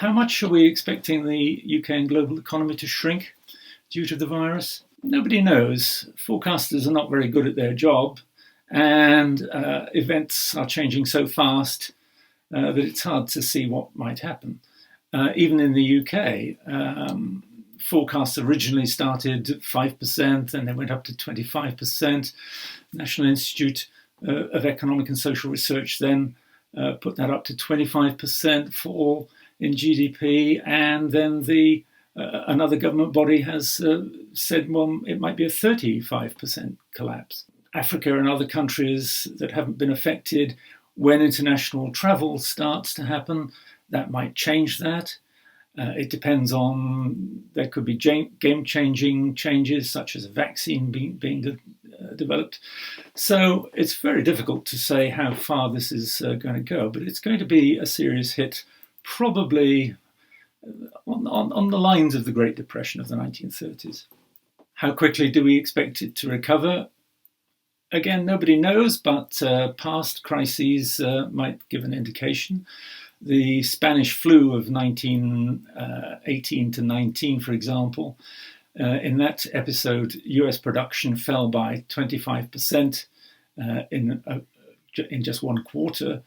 How much are we expecting the UK and global economy to shrink due to the virus? Nobody knows. Forecasters are not very good at their job, and events are changing so fast that it's hard to see what might happen. Even in the UK, forecasts originally started at 5% and then went up to 25%. National Institute of Economic and Social Research then put that up to 25% fall in GDP, and then another government body has said, well, it might be a 35% collapse. Africa and other countries that haven't been affected, when international travel starts to happen, that might change that. It depends on, there could be game-changing changes, such as a vaccine being developed. So it's very difficult to say how far this is going to go, but it's going to be a serious hit, probably on the lines of the Great Depression of the 1930s. How quickly do we expect it to recover? Again, nobody knows, but past crises might give an indication. The Spanish flu of 1918 to 19, for example, in that episode, US production fell by 25% in just one quarter.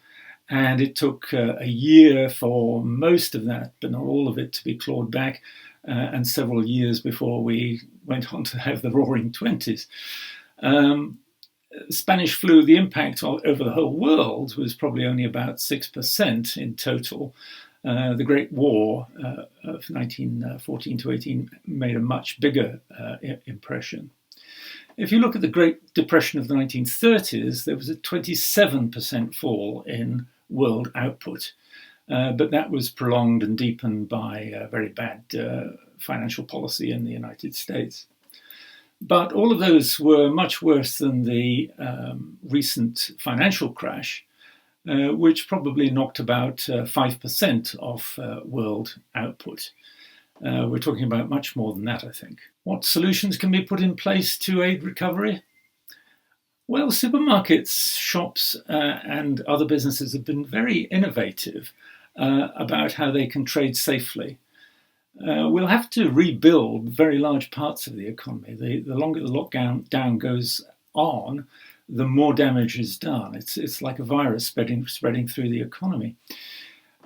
And it took a year for most of that, but not all of it, to be clawed back, and several years before we went on to have the Roaring Twenties. Spanish flu, the impact over the whole world was probably only about 6% in total. The Great War of 1914 to 18 made a much bigger impression. If you look at the Great Depression of the 1930s, there was a 27% fall in world output, but that was prolonged and deepened by very bad financial policy in the United States. But all of those were much worse than the recent financial crash, which probably knocked about 5% off world output. We're talking about much more than that, I think. What solutions can be put in place to aid recovery? Well, supermarkets, shops, and other businesses have been very innovative about how they can trade safely. We'll have to rebuild very large parts of the economy. The longer the lockdown goes on, the more damage is done. It's like a virus spreading through the economy.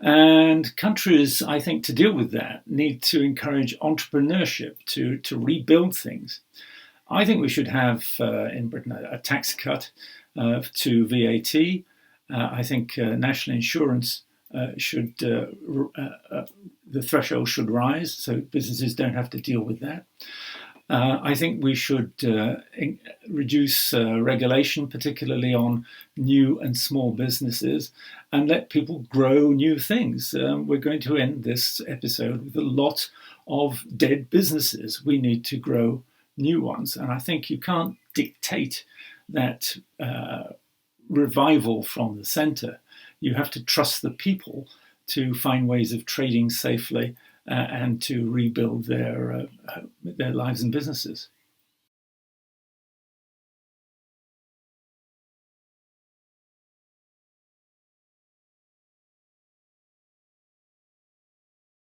And countries, I think, to deal with that, need to encourage entrepreneurship to rebuild things. I think we should have, in Britain, a tax cut to VAT. I think national insurance the threshold should rise, so businesses don't have to deal with that. I think we should reduce regulation, particularly on new and small businesses, and let people grow new things. We're going to end this episode with a lot of dead businesses. We need to grow new ones, and I think you can't dictate that revival from the centre. You have to trust the people to find ways of trading safely and to rebuild their lives and businesses.